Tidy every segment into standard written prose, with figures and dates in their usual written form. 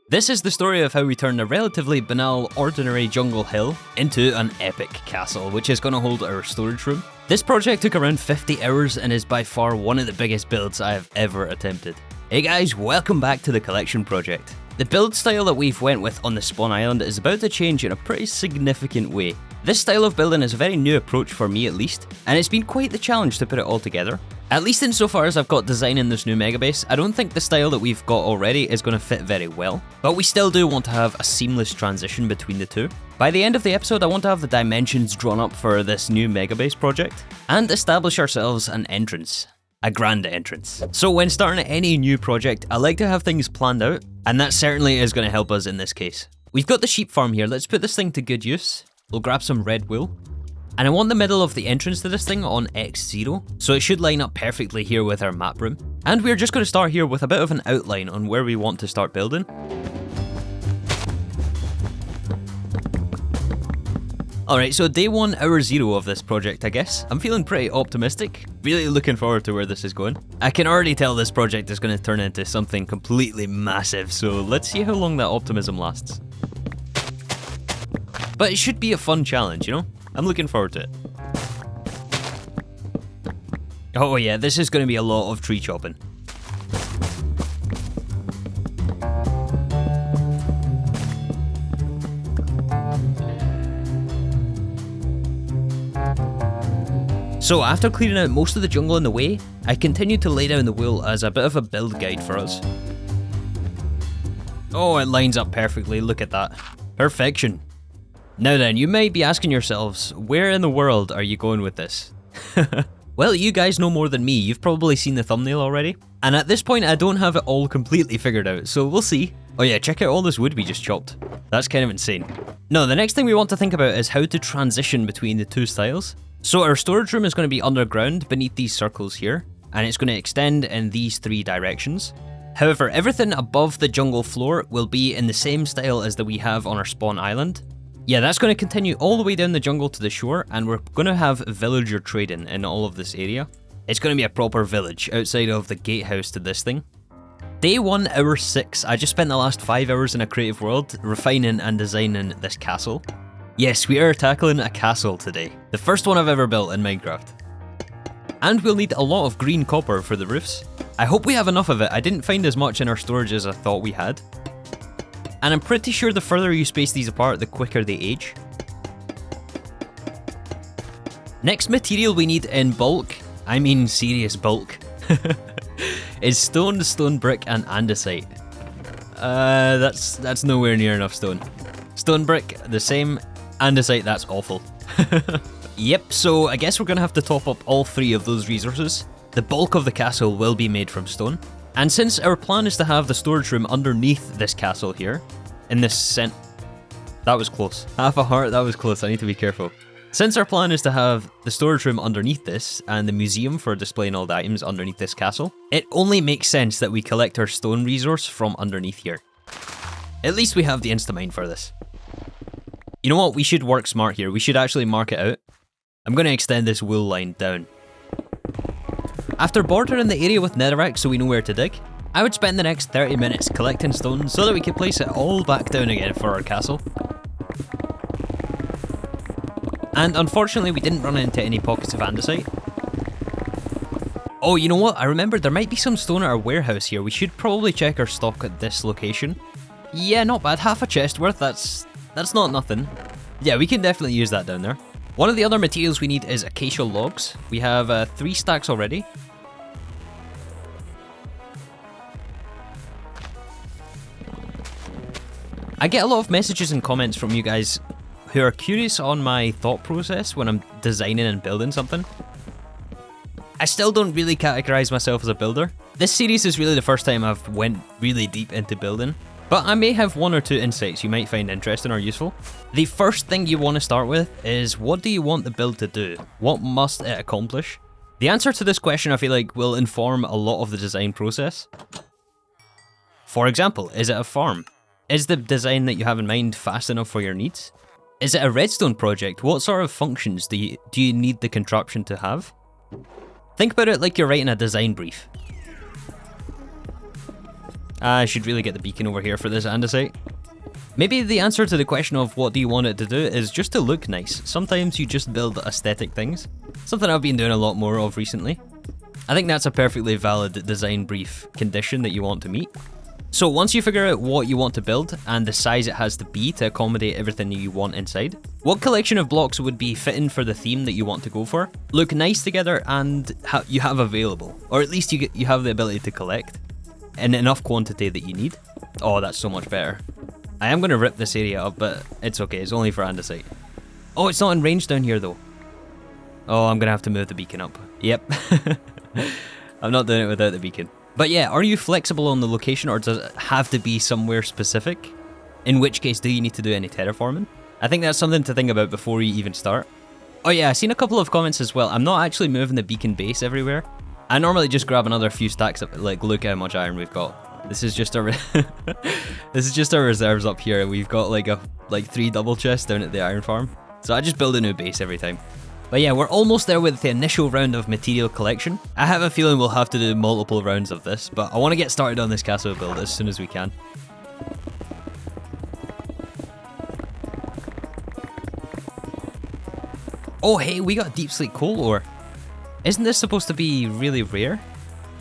This is the story of how we turn a relatively banal, ordinary jungle hill into an epic castle, which is going to hold our storage room. This project took around 50 hours and is by far one of the biggest builds I have ever attempted. Hey guys, welcome back to the collection project. The build style that we've went with on the spawn island is about to change in a pretty significant way. This style of building is a very new approach for me at least, and it's been quite the challenge to put it all together. At least insofar as I've got design in this new megabase, I don't think the style that we've got already is going to fit very well, but we still do want to have a seamless transition between the two. By the end of the episode, I want to have the dimensions drawn up for this new megabase project, and establish ourselves an entrance. A grand entrance. So when starting any new project, I like to have things planned out, and that certainly is going to help us in this case. We've got the sheep farm here, let's put this thing to good use. We'll grab some red wool. And I want the middle of the entrance to this thing on X0, so it should line up perfectly here with our map room. And we're just going to start here with a bit of an outline on where we want to start building. Alright, so day 1, hour 0 of this project, I guess. I'm feeling pretty optimistic, really looking forward to where this is going. I can already tell this project is going to turn into something completely massive, so let's see how long that optimism lasts. But it should be a fun challenge, you know? I'm looking forward to it. Oh yeah, this is going to be a lot of tree chopping. So after clearing out most of the jungle in the way, I continued to lay down the wool as a bit of a build guide for us. Oh, it lines up perfectly, look at that. Perfection. Now then, you might be asking yourselves, where in the world are you going with this? Well, you guys know more than me, you've probably seen the thumbnail already. And at this point, I don't have it all completely figured out, so we'll see. Oh yeah, check out all this wood we just chopped. That's kind of insane. No, the next thing we want to think about is how to transition between the two styles. So our storage room is going to be underground beneath these circles here, and it's going to extend in these 3 directions. However, everything above the jungle floor will be in the same style as that we have on our spawn island. Yeah, that's going to continue all the way down the jungle to the shore, and we're going to have villager trading in all of this area. It's going to be a proper village outside of the gatehouse to this thing. Day 1, hour 6, I just spent the last 5 hours in a creative world refining and designing this castle. Yes, we are tackling a castle today. The first one I've ever built in Minecraft. And we'll need a lot of green copper for the roofs. I hope we have enough of it. I didn't find as much in our storage as I thought we had. And I'm pretty sure the further you space these apart, the quicker they age. Next material we need in bulk, I mean serious bulk, is stone brick and andesite. That's nowhere near enough stone. Stone brick, the same. Andesite, that's awful. Yep, so I guess we're gonna have to top up all 3 of those resources. The bulk of the castle will be made from stone. And since our plan is to have the storage room underneath this castle here, in this that was close. Half a heart, that was close, I need to be careful. Since our plan is to have the storage room underneath this, and the museum for displaying all the items underneath this castle, it only makes sense that we collect our stone resource from underneath here. At least we have the insta-mine for this. You know what, we should work smart here, we should actually mark it out. I'm going to extend this wool line down. After bordering the area with netherrack so we know where to dig, I would spend the next 30 minutes collecting stone so that we could place it all back down again for our castle. And unfortunately we didn't run into any pockets of andesite. Oh, you know what, I remembered there might be some stone at our warehouse here, we should probably check our stock at this location. Yeah, not bad, half a chest worth, that's not nothing. Yeah, we can definitely use that down there. One of the other materials we need is acacia logs. We have 3 stacks already. I get a lot of messages and comments from you guys who are curious on my thought process when I'm designing and building something. I still don't really categorize myself as a builder. This series is really the first time I've went really deep into building. But I may have 1 or 2 insights you might find interesting or useful. The first thing you want to start with is, what do you want the build to do? What must it accomplish? The answer to this question I feel like will inform a lot of the design process. For example, is it a farm? Is the design that you have in mind fast enough for your needs? Is it a redstone project? What sort of functions do you need the contraption to have? Think about it like you're writing a design brief. I should really get the beacon over here for this andesite. Maybe the answer to the question of what do you want it to do is just to look nice. Sometimes you just build aesthetic things. Something I've been doing a lot more of recently. I think that's a perfectly valid design brief condition that you want to meet. So once you figure out what you want to build and the size it has to be to accommodate everything you want inside, what collection of blocks would be fitting for the theme that you want to go for, look nice together, and you have available, or at least you have the ability to collect in enough quantity that you need. Oh, that's so much better. I am going to rip this area up, but it's okay, it's only for andesite. Oh, it's not in range down here though. Oh, I'm going to have to move the beacon up. Yep. I'm not doing it without the beacon. But yeah, are you flexible on the location, or does it have to be somewhere specific? In which case, do you need to do any terraforming? I think that's something to think about before you even start. Oh yeah, I've seen a couple of comments as well. I'm not actually moving the beacon base everywhere. I normally just grab another few stacks of, like, look how much iron we've got. This is just our this is just our reserves up here. We've got like 3 double chests down at the iron farm. So I just build a new base every time. But yeah, we're almost there with the initial round of material collection. I have a feeling we'll have to do multiple rounds of this, but I want to get started on this castle build as soon as we can. Oh hey, we got deep slate coal ore. Isn't this supposed to be really rare?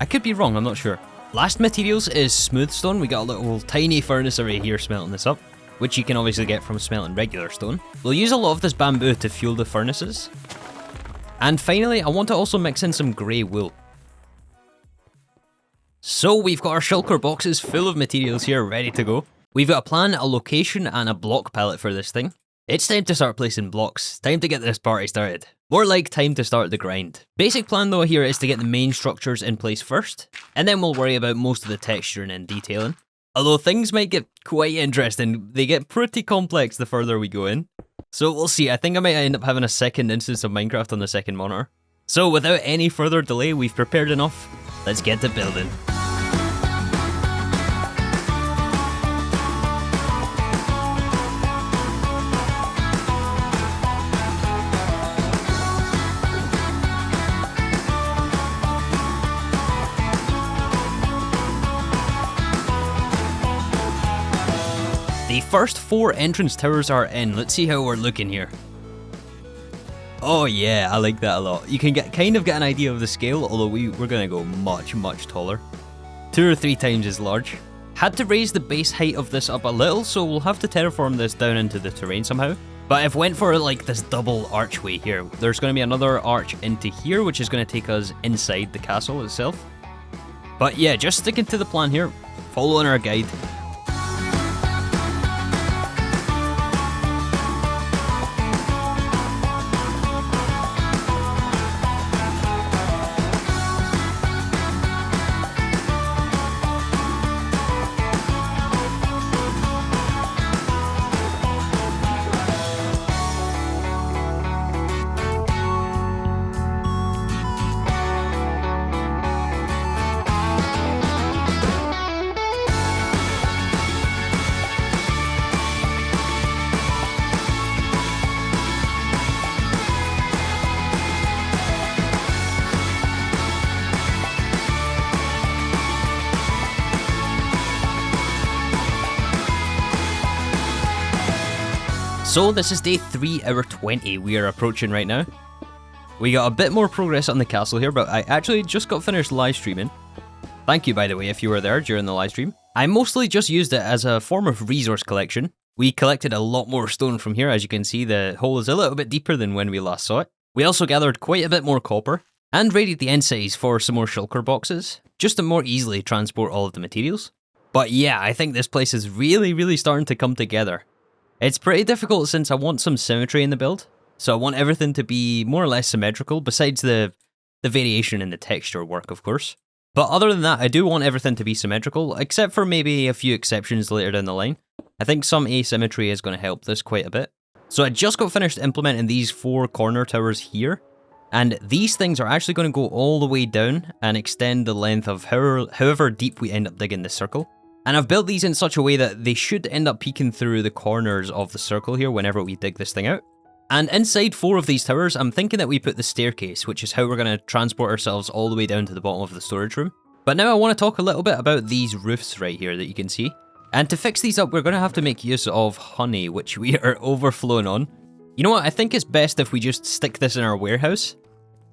I could be wrong, I'm not sure. Last materials is smooth stone. We got a little tiny furnace array here smelting this up, which you can obviously get from smelting regular stone. We'll use a lot of this bamboo to fuel the furnaces. And finally, I want to also mix in some grey wool. So we've got our shulker boxes full of materials here ready to go. We've got a plan, a location, and a block palette for this thing. It's time to start placing blocks. Time to get this party started. More like time to start the grind. Basic plan though here is to get the main structures in place first, and then we'll worry about most of the texturing and detailing. Although things might get quite interesting, they get pretty complex the further we go in. So we'll see, I think I might end up having a second instance of Minecraft on the second monitor. So without any further delay, we've prepared enough. Let's get to building. The first 4 entrance towers are in. Let's see how we're looking here. Oh yeah, I like that a lot. You can kind of get an idea of the scale, although we're gonna go much taller. 2 or 3 times as large. Had to raise the base height of this up a little, so we'll have to terraform this down into the terrain somehow. But I've went for like this double archway here. There's gonna be another arch into here, which is gonna take us inside the castle itself. But yeah, just sticking to the plan here, following our guide. So this is day 3 hour 20 we are approaching right now. We got a bit more progress on the castle here, but I actually just got finished live streaming. Thank you, by the way, if you were there during the live stream. I mostly just used it as a form of resource collection. We collected a lot more stone from here. As you can see, the hole is a little bit deeper than when we last saw it. We also gathered quite a bit more copper and raided the insides for some more shulker boxes, just to more easily transport all of the materials. But yeah, I think this place is really starting to come together. It's pretty difficult since I want some symmetry in the build, so I want everything to be more or less symmetrical, besides the variation in the texture work, of course. But other than that, I do want everything to be symmetrical, except for maybe a few exceptions later down the line. I think some asymmetry is going to help this quite a bit. So I just got finished implementing these 4 corner towers here, and these things are actually going to go all the way down and extend the length of however deep we end up digging this circle. And I've built these in such a way that they should end up peeking through the corners of the circle here whenever we dig this thing out. And inside 4 of these towers, I'm thinking that we put the staircase, which is how we're going to transport ourselves all the way down to the bottom of the storage room. But now I want to talk a little bit about these roofs right here that you can see. And to fix these up, we're going to have to make use of honey, which we are overflowing on. You know what, I think it's best if we just stick this in our warehouse.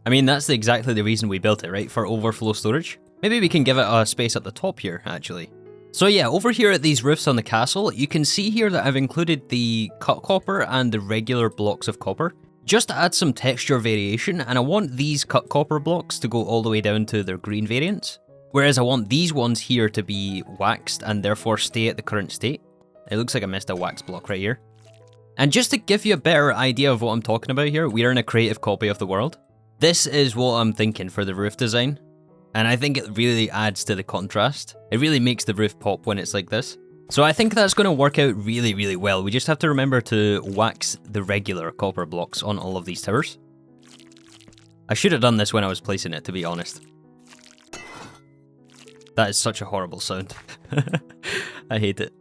I mean, that's exactly the reason we built it, right? For overflow storage. Maybe we can give it a space at the top here, actually. So yeah, over here at these roofs on the castle, you can see here that I've included the cut copper and the regular blocks of copper, just to add some texture variation, and I want these cut copper blocks to go all the way down to their green variants. Whereas I want these ones here to be waxed and therefore stay at the current state. It looks like I missed a wax block right here. And just to give you a better idea of what I'm talking about here, we are in a creative copy of the world. This is what I'm thinking for the roof design. And I think it really adds to the contrast. It really makes the roof pop when it's like this. So I think that's going to work out really, really well. We just have to remember to wax the regular copper blocks on all of these towers. I should have done this when I was placing it, to be honest. That is such a horrible sound. I hate it.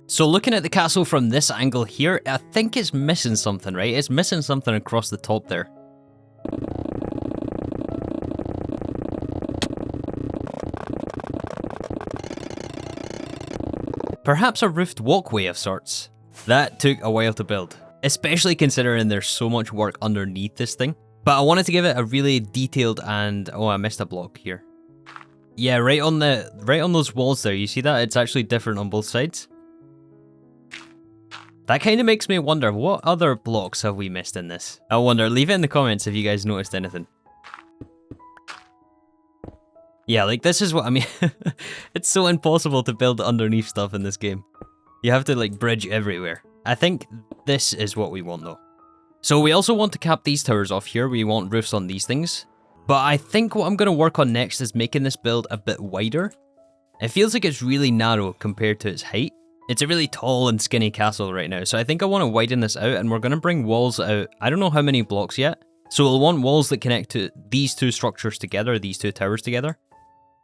So looking at the castle from this angle here, I think it's missing something, right? It's missing something across the top there. Perhaps a roofed walkway of sorts. That took a while to build, especially considering there's so much work underneath this thing. But I wanted to give it a really detailed and... oh, I missed a block here. Yeah, right on those walls there, you see that? It's actually different on both sides. That kind of makes me wonder, what other blocks have we missed in this? I wonder, leave it in the comments if you guys noticed anything. Yeah, like this is what I mean. It's so impossible to build underneath stuff in this game. You have to like bridge everywhere. I think this is what we want though. So we also want to cap these towers off here. We want roofs on these things. But I think what I'm going to work on next is making this build a bit wider. It feels like it's really narrow compared to its height. It's a really tall and skinny castle right now, so I think I want to widen this out, and we're going to bring walls out. I don't know how many blocks yet. So we'll want walls that connect to these two structures together, these two towers together.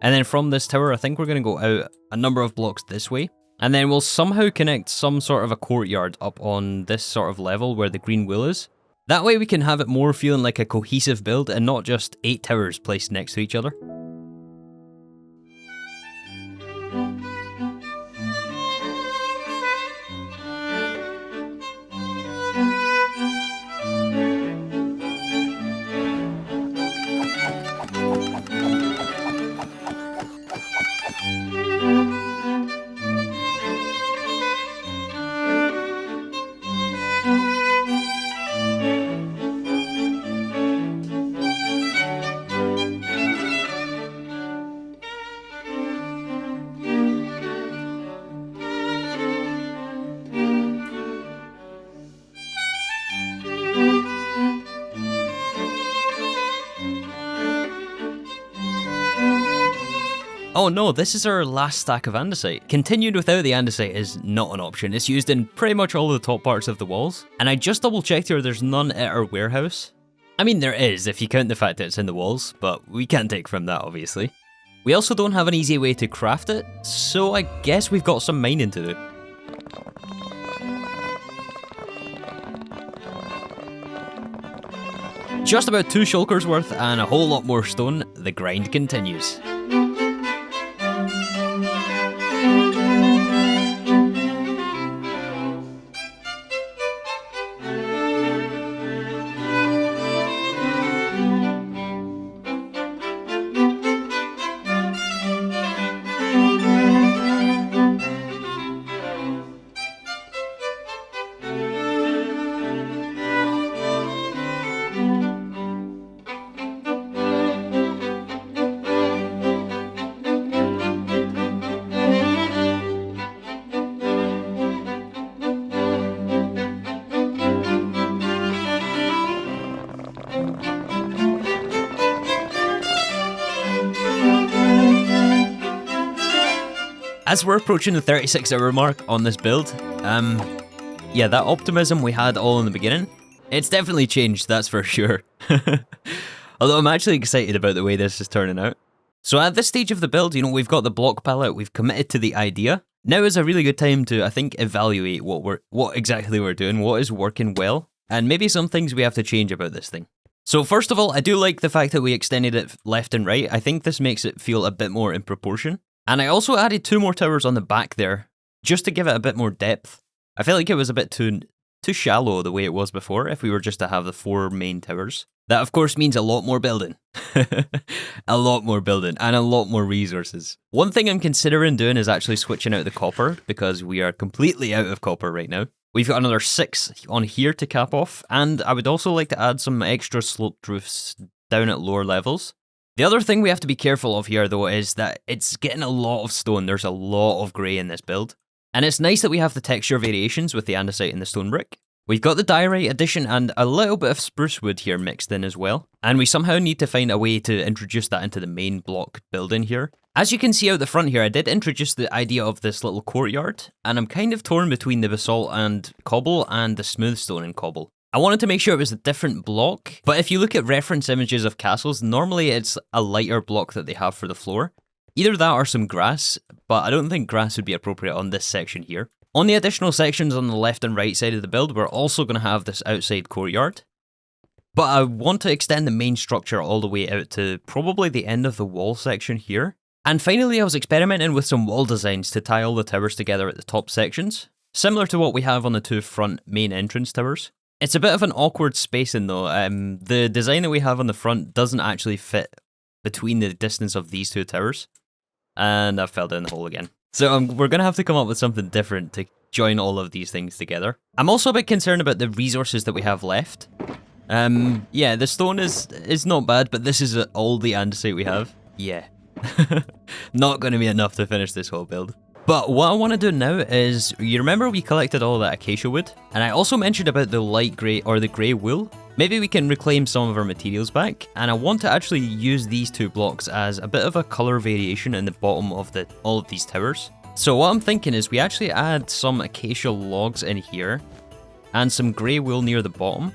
And then from this tower, I think we're going to go out a number of blocks this way. And then we'll somehow connect some sort of a courtyard up on this sort of level where the green wool is. That way we can have it more feeling like a cohesive build and not just 8 towers placed next to each other. Oh no, this is our last stack of andesite. Continued without the andesite is not an option. It's used in pretty much all of the top parts of the walls. And I just double checked here, there's none at our warehouse. I mean, there is if you count the fact that it's in the walls, but we can't take from that, obviously. We also don't have an easy way to craft it, so I guess we've got some mining to do. Just about 2 shulkers worth and a whole lot more stone, the grind continues. As we're approaching the 36-hour mark on this build, yeah, that optimism we had all in the beginning, it's definitely changed, that's for sure. Although I'm actually excited about the way this is turning out. So at this stage of the build, you know, we've got the block palette, we've committed to the idea. Now is a really good time to, I think, evaluate what exactly we're doing, what is working well, and maybe some things we have to change about this thing. So first of all, I do like the fact that we extended it left and right. I think this makes it feel a bit more in proportion. And I also added 2 more towers on the back there, just to give it a bit more depth. I feel like it was a bit too shallow the way it was before if we were just to have the 4 main towers. That of course means a lot more building. A lot more building and a lot more resources. One thing I'm considering doing is actually switching out the copper because we are completely out of copper right now. We've got another 6 on here to cap off, and I would also like to add some extra sloped roofs down at lower levels. The other thing we have to be careful of here though is that it's getting a lot of stone. There's a lot of grey in this build. And it's nice that we have the texture variations with the andesite and the stone brick. We've got the diorite addition and a little bit of spruce wood here mixed in as well. And we somehow need to find a way to introduce that into the main block building here. As you can see out the front here, I did introduce the idea of this little courtyard, and I'm kind of torn between the basalt and cobble and the smooth stone and cobble. I wanted to make sure it was a different block, but if you look at reference images of castles, normally it's a lighter block that they have for the floor. Either that or some grass, but I don't think grass would be appropriate on this section here. On the additional sections on the left and right side of the build, we're also going to have this outside courtyard. But I want to extend the main structure all the way out to probably the end of the wall section here. And finally, I was experimenting with some wall designs to tie all the towers together at the top sections, similar to what we have on the 2 front main entrance towers. It's a bit of an awkward spacing though. The design that we have on the front doesn't actually fit between the distance of these 2 towers. And I fell down the hole again. So we're going to have to come up with something different to join all of these things together. I'm also a bit concerned about the resources that we have left. Yeah, the stone is not bad, but this is all the andesite we have. Yeah. Not going to be enough to finish this whole build. But what I want to do now is, you remember we collected all that acacia wood? And I also mentioned about the light grey or the grey wool. Maybe we can reclaim some of our materials back, and I want to actually use these 2 blocks as a bit of a colour variation in the bottom of all of these towers. So what I'm thinking is we actually add some acacia logs in here, and some grey wool near the bottom.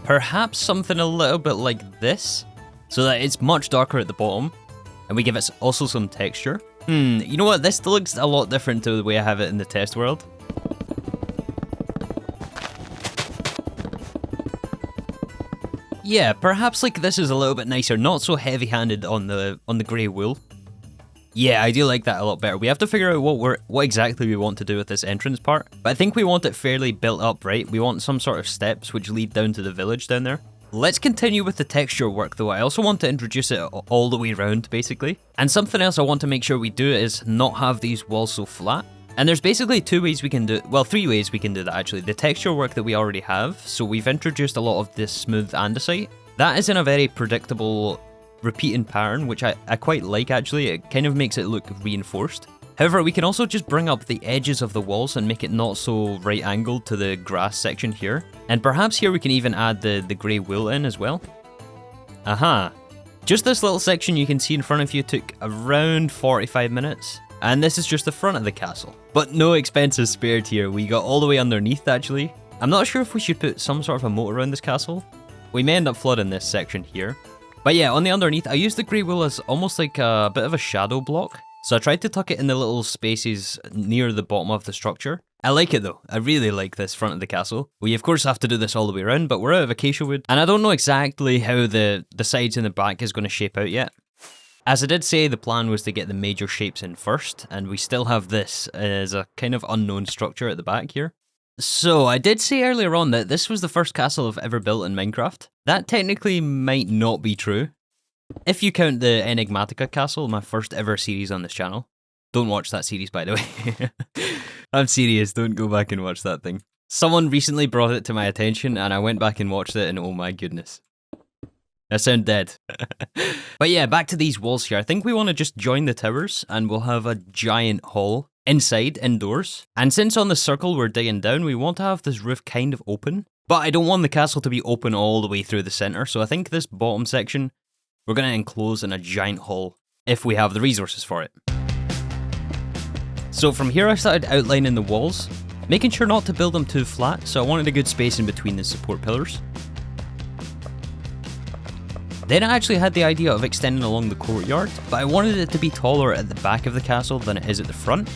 Perhaps something a little bit like this, so that it's much darker at the bottom, and we give it also some texture. You know what, this looks a lot different to the way I have it in the test world. Yeah, perhaps like this is a little bit nicer, not so heavy-handed on the grey wool. Yeah, I do like that a lot better. We have to figure out what exactly we want to do with this entrance part, but I think we want it fairly built up, right? We want some sort of steps which lead down to the village down there. Let's continue with the texture work though. I also want to introduce it all the way around, basically. And something else I want to make sure we do is not have these walls so flat. And there's basically 2 ways we can do it, well 3 ways we can do that actually. The texture work that we already have, so we've introduced a lot of this smooth andesite. That is in a very predictable repeating pattern, which I quite like actually. It kind of makes it look reinforced. However, we can also just bring up the edges of the walls and make it not so right angled to the grass section here. And perhaps here we can even add the grey wool in as well. Aha! Just this little section you can see in front of you took around 45 minutes. And this is just the front of the castle. But no expenses spared here. We got all the way underneath actually. I'm not sure if we should put some sort of a moat around this castle. We may end up flooding this section here. But yeah, on the underneath, I used the grey wool as almost like a bit of a shadow block. So I tried to tuck it in the little spaces near the bottom of the structure. I like it though. I really like this front of the castle. We of course have to do this all the way around, but we're out of acacia wood. And I don't know exactly how the sides and the back is going to shape out yet. As I did say, the plan was to get the major shapes in first, and we still have this as a kind of unknown structure at the back here. So, I did say earlier on that this was the first castle I've ever built in Minecraft. That technically might not be true. If you count the Enigmatica castle, my first ever series on this channel. Don't watch that series, by the way. I'm serious, don't go back and watch that thing. Someone recently brought it to my attention, and I went back and watched it, and oh my goodness. I sound dead. But yeah, back to these walls here. I think we want to just join the towers, and we'll have a giant hall. Inside, indoors. And since on the circle we're digging down, we want to have this roof kind of open. But I don't want the castle to be open all the way through the centre, so I think this bottom section, we're going to enclose in a giant hall, if we have the resources for it. So from here I started outlining the walls, making sure not to build them too flat, so I wanted a good space in between the support pillars. Then I actually had the idea of extending along the courtyard, but I wanted it to be taller at the back of the castle than it is at the front,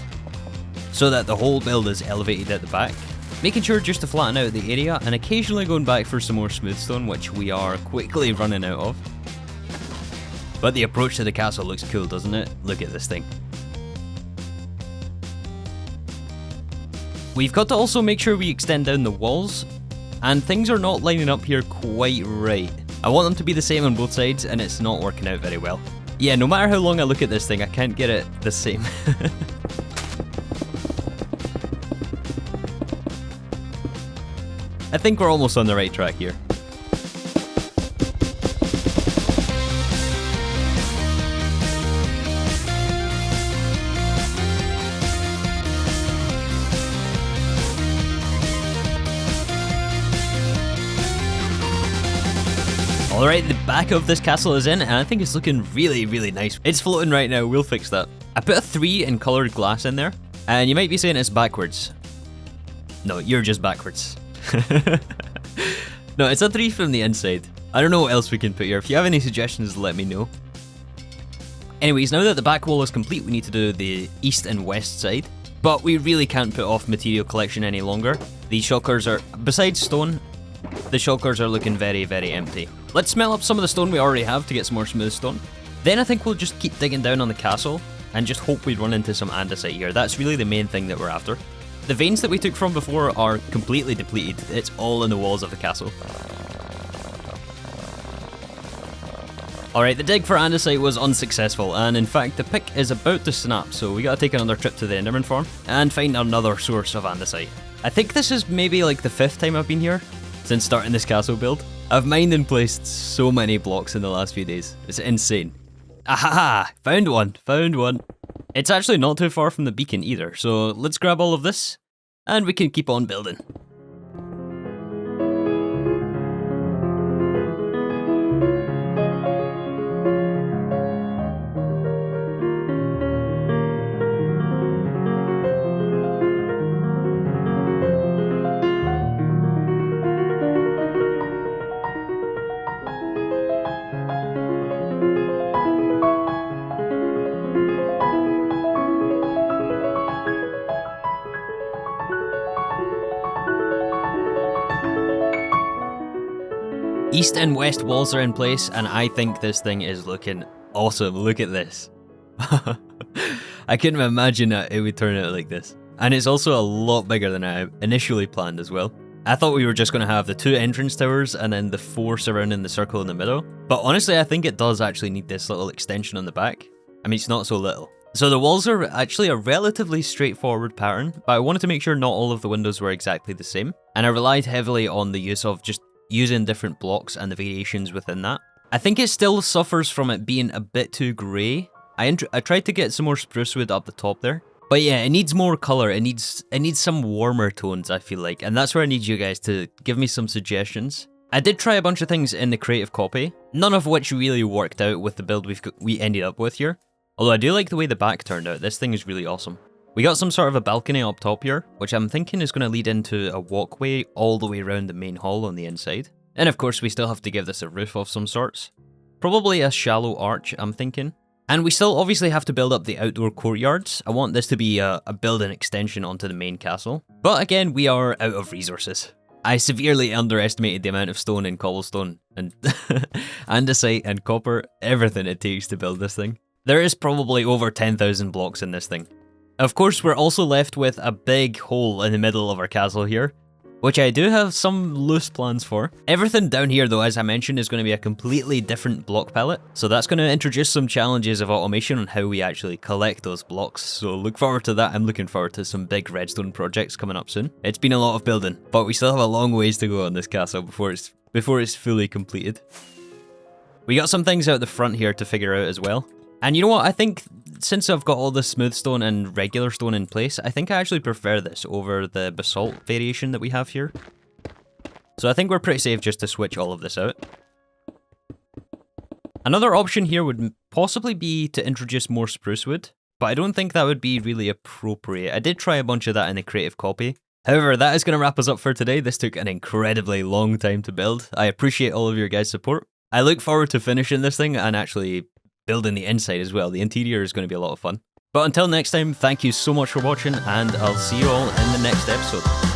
so that the whole build is elevated at the back. making sure just to flatten out the area and occasionally going back for some more smooth stone, which we are quickly running out of. But the approach to the castle looks cool, doesn't it? Look at this thing. We've got to also make sure we extend down the walls, and things are not lining up here quite right. I want them to be the same on both sides, and it's not working out very well. Yeah, no matter how long I look at this thing, I can't get it the same. I think we're almost on the right track here. Alright, the back of this castle is in, and I think it's looking really, really nice. It's floating right now, we'll fix that. I put a 3 in coloured glass in there, and you might be saying it's backwards. No, you're just backwards. No, it's a 3 from the inside. I don't know what else we can put here. If you have any suggestions, let me know. Anyways, now that the back wall is complete, we need to do the east and west side. But we really can't put off material collection any longer. These shulkers are, besides stone, the shulkers are looking very, very empty. Let's smelt up some of the stone we already have to get some more smooth stone. Then I think we'll just keep digging down on the castle and just hope we run into some andesite here. That's really the main thing that we're after. The veins that we took from before are completely depleted. It's all in the walls of the castle. Alright, the dig for andesite was unsuccessful, and in fact the pick is about to snap, so we gotta take another trip to the Enderman farm and find another source of andesite. I think this is maybe like the 5th time I've been here since starting this castle build. I've mined and placed so many blocks in the last few days. It's insane. Ahaha! Found one! Found one! It's actually not too far from the beacon either, so let's grab all of this, and we can keep on building. East and west walls are in place, and I think this thing is looking awesome. Look at this. I couldn't imagine that it would turn out like this. And it's also a lot bigger than I initially planned as well. I thought we were just going to have the 2 entrance towers and then the 4 surrounding the circle in the middle. But honestly, I think it does actually need this little extension on the back. I mean, it's not so little. So the walls are actually a relatively straightforward pattern, but I wanted to make sure not all of the windows were exactly the same. And I relied heavily on the use of just using different blocks and the variations within that. I think it still suffers from it being a bit too grey. I tried to get some more spruce wood up the top there. But yeah, it needs more colour, it needs some warmer tones, I feel like, and that's where I need you guys to give me some suggestions. I did try a bunch of things in the creative copy, none of which really worked out with the build we ended up with here. Although I do like the way the back turned out, this thing is really awesome. We got some sort of a balcony up top here, which I'm thinking is going to lead into a walkway all the way around the main hall on the inside. And of course we still have to give this a roof of some sorts. Probably a shallow arch, I'm thinking. And we still obviously have to build up the outdoor courtyards. I want this to be a built-in extension onto the main castle. But again, we are out of resources. I severely underestimated the amount of stone and cobblestone and andesite and copper, everything it takes to build this thing. There is probably over 10,000 blocks in this thing. Of course, we're also left with a big hole in the middle of our castle here, which I do have some loose plans for. Everything down here though, as I mentioned, is going to be a completely different block palette, so that's going to introduce some challenges of automation on how we actually collect those blocks, so look forward to that. I'm looking forward to some big redstone projects coming up soon. It's been a lot of building, but we still have a long ways to go on this castle before it's fully completed. We got some things out the front here to figure out as well. And you know what, I think since I've got all the smooth stone and regular stone in place, I think I actually prefer this over the basalt variation that we have here. So I think we're pretty safe just to switch all of this out. Another option here would possibly be to introduce more spruce wood, but I don't think that would be really appropriate. I did try a bunch of that in the creative copy. However, that is going to wrap us up for today. This took an incredibly long time to build. I appreciate all of your guys' support. I look forward to finishing this thing and actually building the inside as well. The interior is going to be a lot of fun. But until next time, thank you so much for watching, and I'll see you all in the next episode.